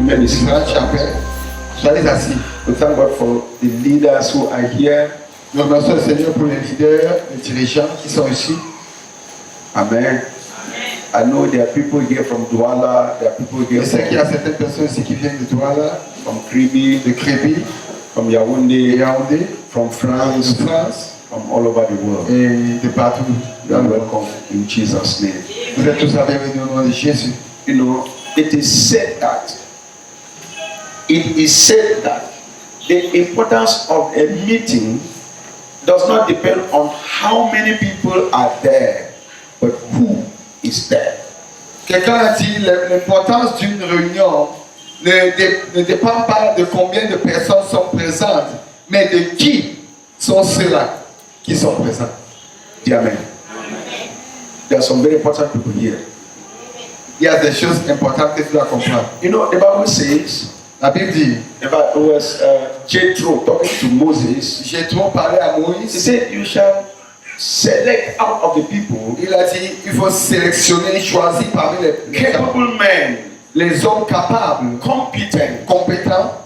Amen. It's not chapel. Soyez assis. We thank God for the leaders who are here. Nous remercions le Seigneur pour les leaders, les dirigeants qui sont ici. Amen. I know there are people here from Douala. There are people here. Je sais qu'il y a certaines personnes ici qui viennent de Douala, from Kribi, de Kribi, from Yaoundé, from France, from all over the world. Et de partout. You are welcome in Jesus' name. Vous êtes tous bienvenus au nom de Jésus. You know, it is said that the importance of a meeting does not depend on how many people are there, but who is there. Quelqu'un a dit l'importance d'une réunion ne dépend pas de combien de personnes sont présentes, mais de qui sont ceux-là qui sont présents. Dis Amen. There are some very important people here. Il y a des choses importantes que tu dois comprendre. You know, the Bible says, la Bible dit, it was Jethro talking to Moses. Jethro parlait à Moïse. He said, you shall select out of the people. Il a dit, il faut sélectionner, choisir parmi les capable men, les hommes capables, compétents,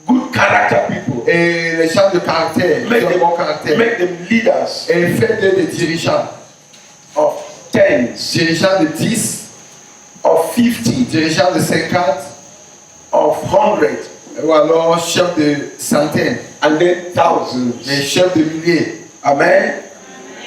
good character people, et les gens de caractère, de bon caractère. Make them leaders. Et faites des dirigeants. Of 10, dirigeants de 10, of 50, dirigeants de 50, of 100, ou alors chef de centaines, and then thousands, et chefs de milliers. Amen.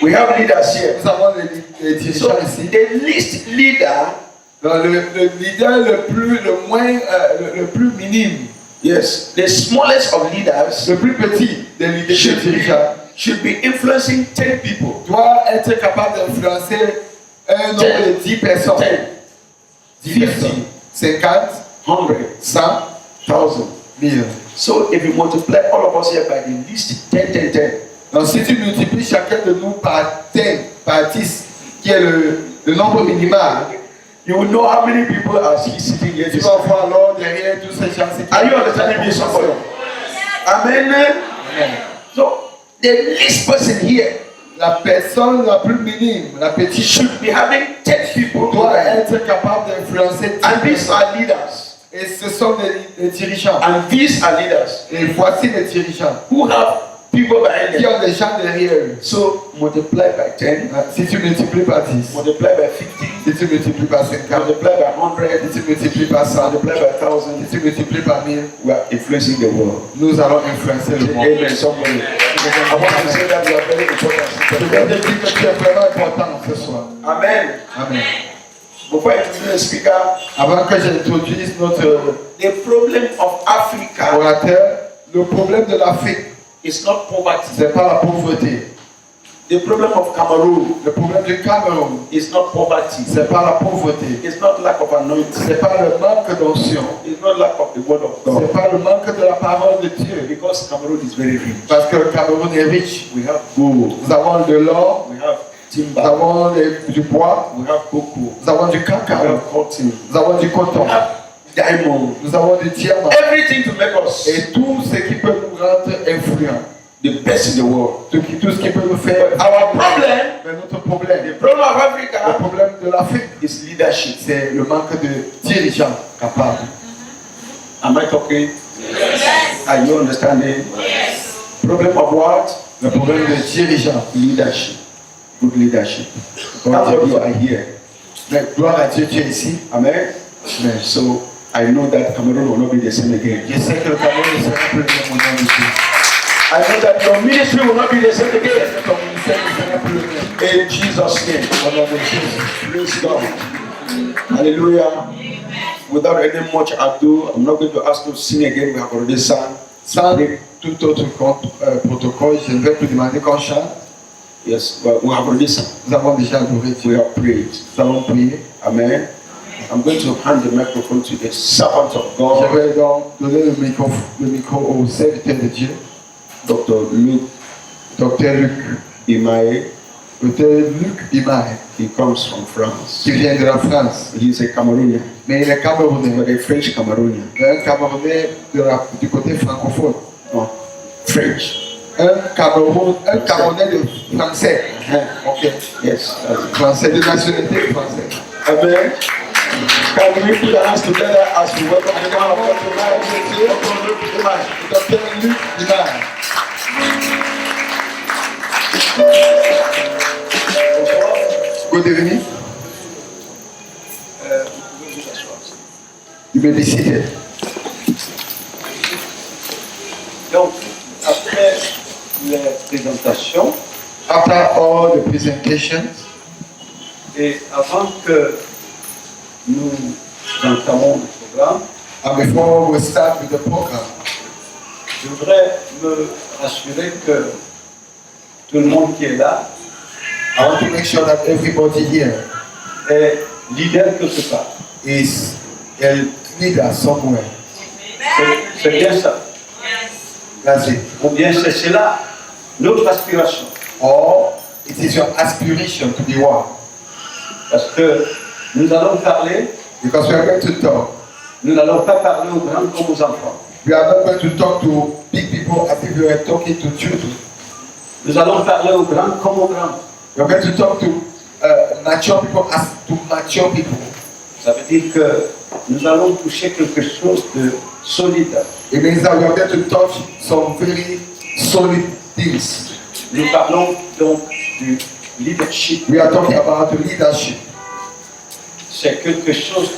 We have leaders here. Nous avons les dirigeants ici. The least leader, le leader le plus minime. Yes, the smallest of leaders, le plus petit des leaders should be influencing 10 people. Doit être capable d'influencer un nombre de 10 personnes. 10 personnes. 50, 100, 1,000, 1000. So if you multiply all of us here by the least 10. Donc si tu multiplies chacun de nous par 10, par 10, qui est le nombre minimal, you will know how many people are sitting here. Tu vas voir alors derrière tous ces gens. Are you understanding me, somebody? Amen. Amen. So the least person here, la personne la plus minime, la petite, should be having 10 people, doit être capable d'influencer. And these are leaders. Et ce sont des dirigeants. And these are leaders. Et voici les dirigeants. Who have people behind them. Qui ont des gens derrière eux. So multiply by 10. Si tu multiplies par 10. Multiply by 50. Si tu multiplies par 50. Multiply by 100. Si tu multiplies par 100. Multiply by 1000. Si tu multiplies par 1000. We are influencing the world. Nous allons influencer le monde. Amen. Somebody. I want to say that you are very important. Je viens de dire que tu es vraiment important ce soir. Amen. Amen. Before I introduce the speaker, avant que j'introduise the problem of Africa, orateur, le problème de l'Afrique, it's not poverty. C'est pas la pauvreté. The problem of Cameroon, le problème du Cameroun, is not poverty. C'est pas la pauvreté. It's not lack of anointing. C'est pas le manque d'onction. It's not lack of the word of God. C'est pas le manque de la parole de Dieu. Because Cameroon is very rich. Parce que le Cameroun est riche. We have gold. Nous avons de l'or. We have timber. Nous avons du bois. We have cocoa. Nous avons du cacao. We have cotton. Nous avons du coton. We have diamond. Nous avons des diamants. Everything to make us. Et tout ce qui peut nous rendre influents. The best in the world. Tout ce qui peut nous faire. Our problem. Mais notre problème. The problem of Africa. Le problème de l'Afrique. Is leadership. C'est le manque de dirigeants capables. Am I talking? Yes. Are you understanding? Yes. Problem of what? Le problème de dirigeants. Leadership. Good leadership. God you are here. Mais gloire à Dieu, tu es ici. Amen. Amen. So I know that Cameroon will not be the same again. Je sais que le Cameroun ne sera plus le même moment ici. I know that your ministry will not be the same again. In Jesus' name. Praise God. Hallelujah. Without any much ado, I'm not going to ask you to sing again. We have already sung. Sans tout autre protocole, je ne vais plus demander qu'on chante. Yes, well, we have already sung. Nous avons déjà adoré. We have prayed. Nous avons prié. Amen. I'm going to hand the microphone to the servant of God. Je vais donc donner le micro au serviteur de Dieu. Dr. Luc Bimae. He comes from France. Qui vient de la France. He is a Cameroonian. Mais il est Camerounais. But a French Cameroonian. Un Camerounais du côté francophone. Non, French. Un Camerounais de français. Okay. Yes. Français de nationalité française. Amen. Can we put our hands together as we welcome the man of God tonight? Dr. Luke Iman. Good evening. You may be seated. Donc, après les présentations, After all the presentations, et avant que nous entamons le programme, and before we start with the program, je voudrais me rassurer que tout le monde qui est là I want to make sure that everybody here est leader quelque part. is a leader somewhere. C'est bien ça. That's it. Ou bien c'est cela notre aspiration. Or, it is your aspiration to be one. Parce que nous allons parler, Because we are going to talk. nous n'allons pas parler aux grands comme aux enfants. We are not going to talk to big people as if we were talking to children. Nous allons parler aux grands comme aux grands. We are going to talk to mature people as to mature people. Ça veut dire que nous allons toucher quelque chose de solide. It means that we are going to touch some very solid things. Nous parlons donc du leadership. We are talking about the leadership. C'est quelque chose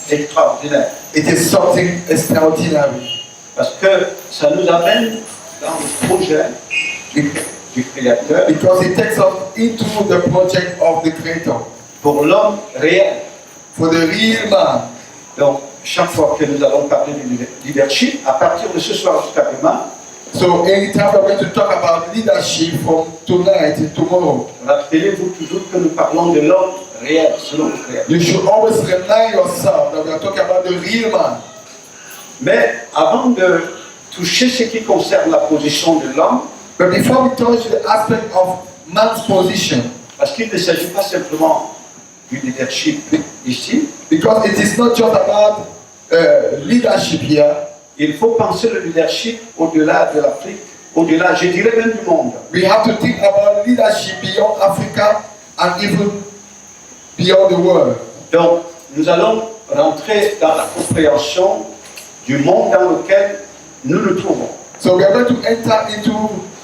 d'extraordinaire. It is something extraordinary Parce que ça nous amène dans le projet du Créateur because it takes us into the project of the Creator pour l'homme réel. for the real man. Donc, chaque fois que nous allons parler du leadership, à partir de ce soir jusqu'à demain, So anytime we're going to talk about leadership from tonight to tomorrow, rappelez-vous toujours que nous parlons de l'homme réel, selon le Créateur. you should always remind yourself that we are talking about the real man. Mais avant de toucher ce qui concerne la position de l'homme, But before we touch the aspect of man's position, parce qu'il ne s'agit pas simplement du leadership ici, because it is not just about leadership here, il faut penser le leadership au-delà de l'Afrique, au-delà, je dirais même du monde. we have to think about leadership beyond Africa and even beyond the world. Donc, nous allons rentrer dans la compréhension du monde dans lequel nous nous trouvons. So we are going to enter into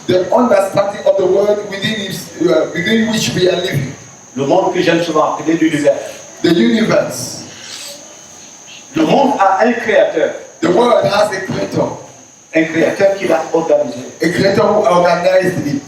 the understanding of the world within which we are living. Le monde que j'aime souvent appeler l'univers. The universe. Le monde a un créateur The world has a creator qui l'a organisé. a creator who organized it.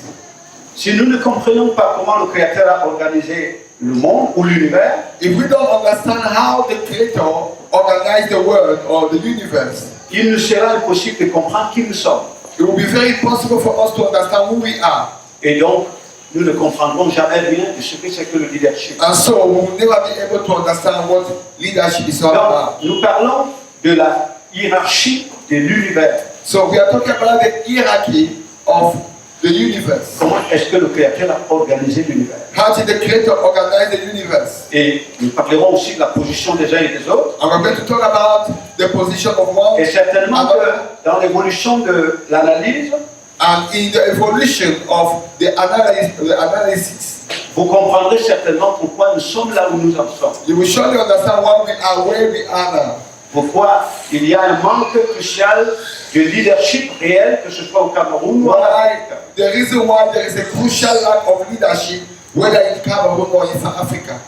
Si nous ne comprenons pas comment le créateur a organisé le monde ou l'univers, If we don't understand how the creator organized the world or the universe, il nous sera impossible de comprendre qui nous sommes. it will be very possible for us to understand who we are. Et donc, nous ne comprendrons jamais rien de ce que c'est que le leadership. And so we will never be able to understand what leadership is all Donc, about. nous parlons de la hiérarchie de l'univers. So we are talking about the hierarchy of the universe. Comment est-ce que le créateur a organisé l'univers? How did the creator organize the universe? Et nous parlerons aussi de la position des uns et des autres. And we're going to talk about the position of one Et certainement que dans l'évolution de l'analyse, and in the evolution of the analysis. vous comprendrez certainement pourquoi nous sommes là où nous en sommes. You will surely understand why we are where we are now. Pourquoi il y a un manque crucial de leadership réel, que ce soit au Cameroun ou en Why, Afrique. the reason why there is a crucial lack of leadership, whether in Cameroon or in South Africa.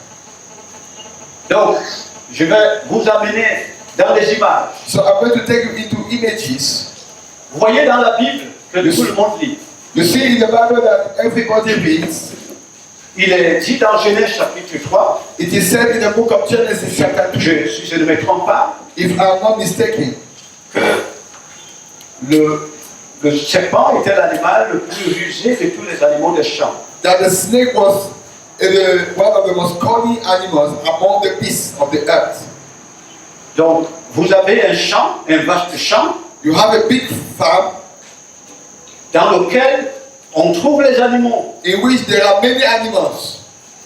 Donc, je vais vous amener dans les images. So I'm going to take you into images. Vous voyez dans la Bible que tout le monde lit. You see in the Bible that everybody reads. Il est dit dans Genèse chapitre 3, It is said in the book of Genesis chapter 2, si je ne me trompe pas, if I'm not mistaken, que le serpent était l'animal le plus rusé de tous les animaux des champs. that the snake was one of the most cunning animals among the beasts of the earth. Donc, vous avez un champ, un vaste champ, You have a big farm dans lequel on trouve les animaux. in which there are many animals.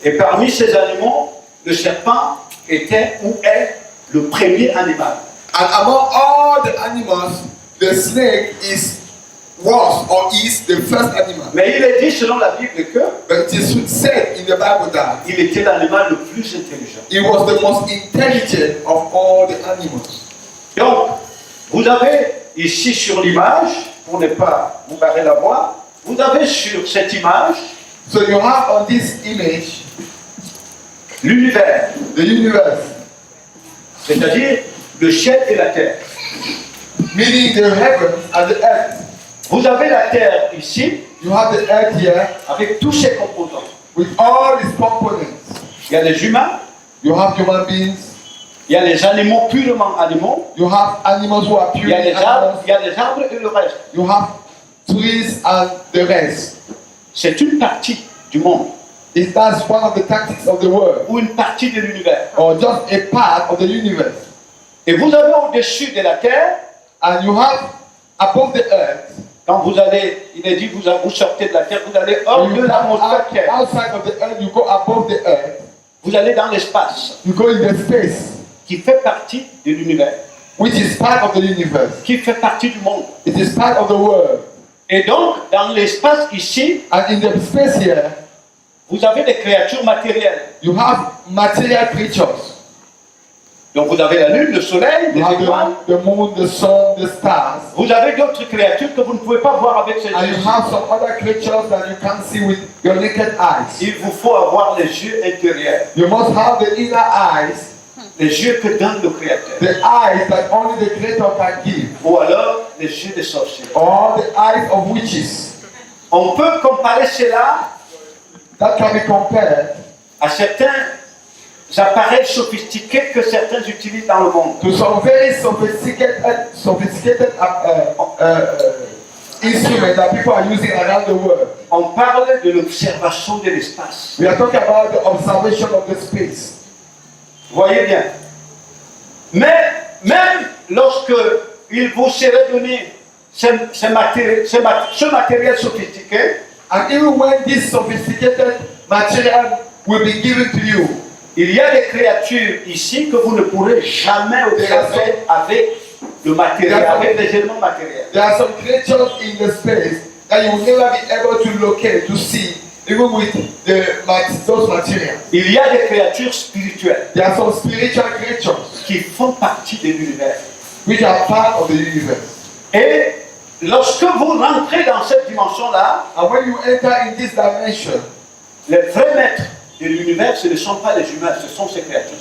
Et parmi ces animaux, le serpent était ou est le premier animal. And among all the animals, the snake is was or is the first animal. Mais il est dit selon la Bible que But it is said in the Bible that il était l'animal le plus intelligent. it was the most intelligent of all the animals. Donc, vous avez ici sur l'image, pour ne pas vous barrer la voie, vous avez sur cette image So you have on this image l'univers, the universe, c'est-à-dire le ciel et la terre. meaning the heavens and the earth. Vous avez la terre ici, You have the earth here avec tous ses composants. with all its components. Il y a les humains, You have human beings. il y a les animaux purement animaux, You have animals who are il pure y a les arbres, animals. il y a les arbres et le reste. You have trees and the rest. C'est une partie du monde, That's one of the tactics of the world, ou une partie de l'univers. or just a part of the universe. Et vous avez au-dessus de la terre, And you have above the earth, quand vous allez, il est dit, vous sortez de la terre, vous allez hors when de you come l'atmosphère terre, outside of the earth, you go above the earth, vous allez dans l'espace, you go in the space, qui fait partie de l'univers, which is part of the universe. qui fait partie du monde. It is part of the world. Et donc, dans l'espace ici, And in the space here, vous avez des créatures matérielles. you have material creatures. Donc, vous avez la lune, le soleil, les You have étoiles. the moon, the sun, the stars. Vous avez d'autres créatures que vous ne pouvez pas voir avec ces And you yeux. have some other creatures that you can't see with your naked eyes. Il vous faut avoir les yeux intérieurs, You must have the inner eyes, les yeux que donne le Créateur, the eyes that only the Creator can give, ou alors les yeux des sorciers. or the eyes of witches. On peut comparer cela That can be compared à certains appareils sophistiqués que certains utilisent dans le monde. to some very sophisticated instruments that people are using around the world. On parle de l'observation de l'espace. We are talking about the observation of the space. Voyez bien. Mais même lorsque il vous serait donné ce matériel sophistiqué, And even when this sophisticated material will be given to you, il y a des créatures ici que vous ne pourrez jamais observer avec le matériel, avec les éléments matériels. there are some creatures in the space that you will never be able to locate, to see, even with those materials. Il y a des créatures spirituelles There are some spiritual creatures qui font partie de l'univers. which are part of the universe. Et lorsque vous rentrez dans cette dimension-là, And when you enter in this dimension, les vrais maîtres de l'univers, ce ne sont pas les humains, ce sont ces créatures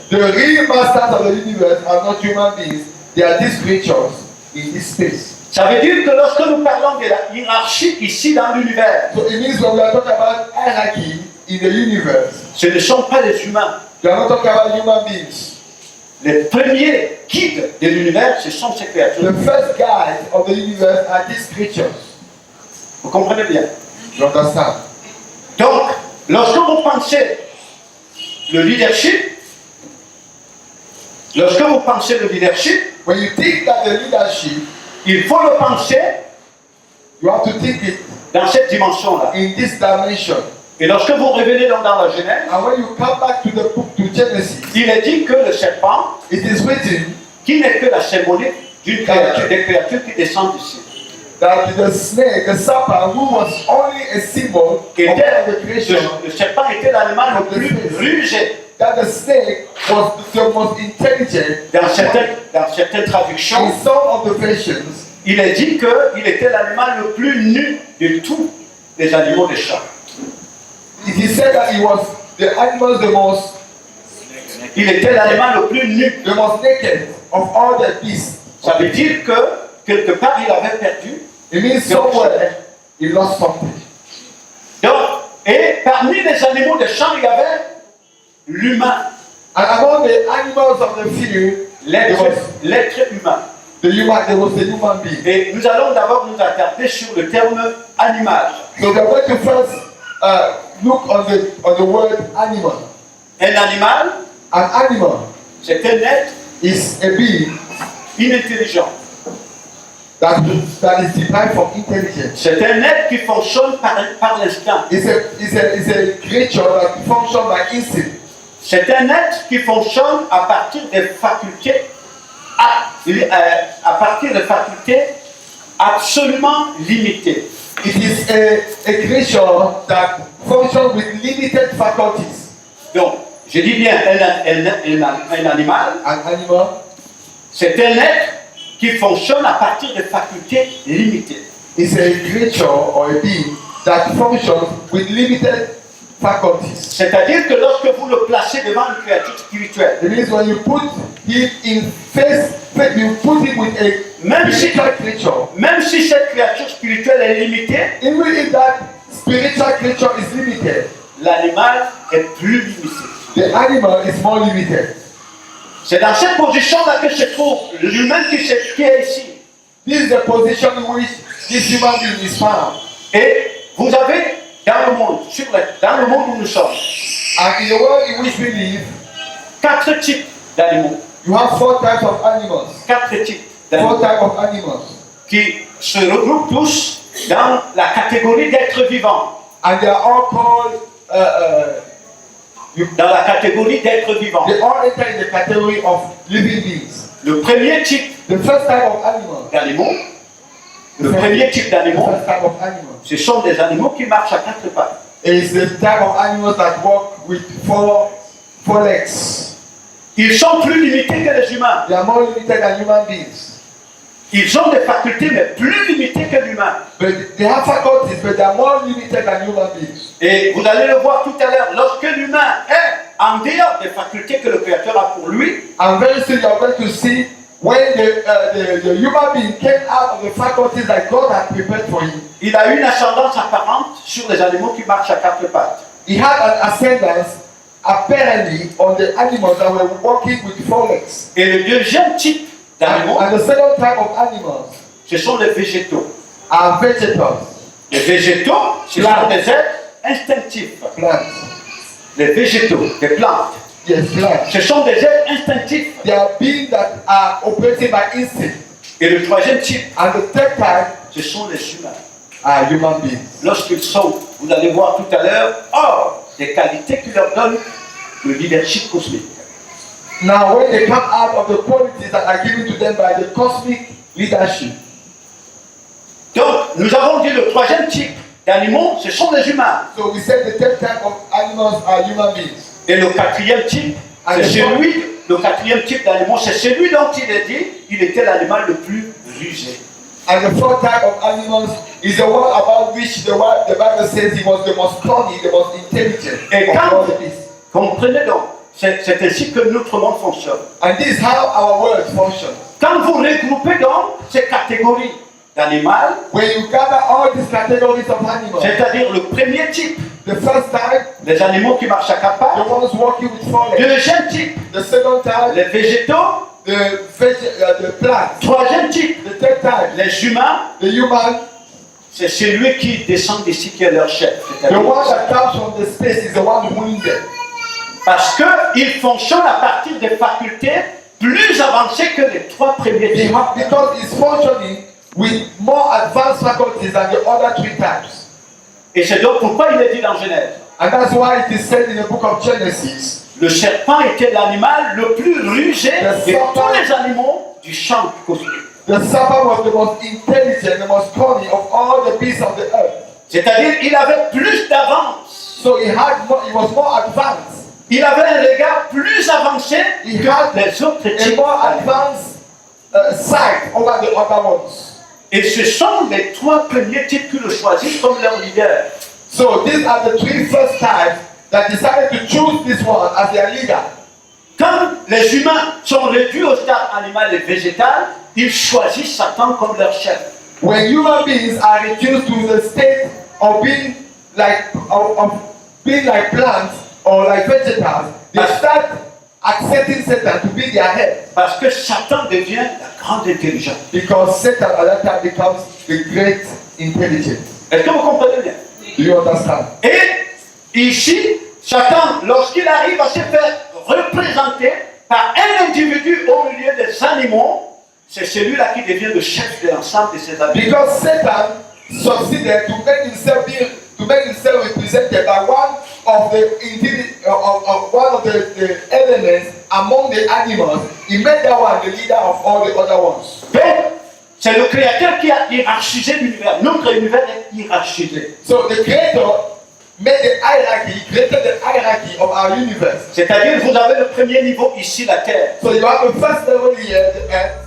spirituelles. the real masters of the universe are not human beings, they are these creatures in this space. Ça veut dire que lorsque nous parlons de la hiérarchie ici dans l'univers, So it means when we are talking about hierarchy in the universe, ce ne sont pas les humains. we are not talking about human beings. Les premiers guides de l'univers, ce sont ces créatures. The first guides of the universe are these creatures. Vous comprenez bien? You understand? Donc, lorsque vous pensez le leadership, When you think that the leadership, il faut le penser you have to think it dans cette dimension-là. in this dimension. Et lorsque vous revenez dans la Genèse, And when you come back to the book, to Genesis, il est dit que le serpent, it is written qui n'est que la symbolique d'une créature, des créatures qui descendent d'ici, that the snake, the serpent, who was only a symbol of the creation, le serpent était l'animal le plus rusé. that the snake was the most intelligent. Dans certaines traductions, In some of the versions, il est dit qu'il était l'animal le plus nu de tous les animaux des champs. it is said that he was the animal Il était l'animal le plus nu. the most naked of all the beasts. Ça veut dire que quelque part il avait perdu. It means somewhere he lost something. Donc, et parmi les animaux des champs, il y avait l'humain, And among the animals of the field, there was l'être humain. the human being. Et nous allons d'abord nous attarder sur le terme animal. So we are going to first look on the word animal. Un animal, An animal c'est un être is a being inintelligent. that is derived from intelligence. C'est un être qui fonctionne par l'instinct. It's a creature that functions by instinct. C'est un être qui fonctionne à partir des facultés absolument limité. It is a creature that functions with limited faculties. Donc, je dis bien un animal, An animal c'est un être qui fonctionne à partir de facultés limitées. is a creature or a being that functions with limited faculties. C'est-à-dire que lorsque vous le placez devant une créature spirituelle, It means when you put him in face, you put him with a même si, spiritual creature, même si cette créature spirituelle est limitée, even if that spiritual creature is limited, l'animal est plus limité. the animal is more limited. C'est dans cette position-là que se trouve l'humain qui est ici. This is the position in which this human being is found. Et vous avez dans le monde, dans le monde où nous sommes, And in the world in which we live, 4 types d'animaux. you have 4 types of animals. 4 types 4 d'animaux types of animals. qui se regroupent tous dans la catégorie d'êtres vivants. And they are all called, Dans la catégorie d'êtres vivants. they all enter in the category of living beings. Le premier type The first type of animal, d'animaux, le premier type the d'animaux, first type of animal ce sont des animaux qui marchent à 4 pattes. is the type of animals that walk with four legs. Ils sont plus limités que les humains. They are more limited than human beings. Ils ont des facultés, mais plus limitées que l'humain. But they have faculties, but they are more limited than human beings. Et vous allez le voir tout à l'heure, lorsque l'humain est en dehors des facultés que le Créateur a pour lui, And very soon you are going to see when the human being came out of the faculties that God had prepared for him. il a une ascendance apparente sur les animaux qui marchent à 4 pattes. He had an ascendance apparently on the animals that were walking with 4 legs. Et le deuxième type d'animaux, And the second type of animals ce sont les végétaux. are vegetables, Les végétaux, ce sont des êtres instinctifs. plants. Les végétaux, les plantes, Yes, plants. ce sont des êtres instinctifs. They are beings that are operating by instinct. Et le troisième type, And the third type ce sont les humains. are human beings. Lorsqu'ils sont, vous allez voir tout à l'heure, des qualités qui leur donnent le leadership cosmique. Now, when they come out of the qualities that are given to them by the cosmic leadership, Donc, nous avons dit le troisième type d'animaux, ce sont les humains. so we said the third type of animals are human beings. Et le quatrième type, c'est celui, le quatrième type d'animaux, c'est celui dont il est dit, il était l'animal le plus rusé. And the fourth type of animals is the one about which the Bible says he was the most cunning, the most intelligent Et of quand, all the beasts. comprenez donc, c'est ainsi que notre monde fonctionne. And this is how our world functions. Quand vous regroupez donc ces catégories d'animal, When you gather all these categories of animals, c'est-à-dire le premier type, the first type, les animaux qui marchent à 4 the pattes, ones walking with 4 legs. deuxième type, The second type, les végétaux, the plants. troisième type, The third type, les humains, the human. c'est celui qui descend d'ici qui est leur chef. The one that comes from the space is the one ruling them. Parce qu'ils fonctionnent à partir des facultés plus avancées que les 3 premiers types. Because it's functioning with more advanced faculties than the other 3 types. Et c'est donc pourquoi il est dit dans Genèse. And that's why it is said in the book of Genesis, Le serpent était l'animal le plus rusé de tous les animaux du champ cosmique. the serpent was the most intelligent, the most cunning of all the beasts of the earth. C'est-à-dire qu'il avait plus d'avance. So he was more advanced. Il avait un regard plus avancé He que had les autres a types more d'animaux. advanced sight over the other ones. Et ce sont les 3 premiers types qui le choisissent comme leur leader. So these are the 3 first types that decided to choose this one as their leader. Quand les humains sont réduits au stade animal et végétal, ils choisissent Satan comme leur chef. When human beings are reduced to the state of being like plants or like vegetables, they start accepting Satan to be their head. Parce que Satan devient la grande intelligence. Because Satan at that time becomes the great intelligence. Est-ce que vous comprenez bien? Do you understand? Et ici, Satan, lorsqu'il arrive à se faire représenter par un individu au milieu des animaux, c'est celui-là qui devient le chef de l'ensemble de ses animaux. Because Satan succeeded to make himself represented by one of the elements among the animals. He made that one the leader of all the other ones. Donc, C'est le Créateur qui a hiérarchisé l'univers. Notre univers est hiérarchisé. So the Creator made the hierarchy, created the hierarchy of our universe. C'est-à-dire, vous avez le premier niveau ici, la terre. So you have the first level here, the earth.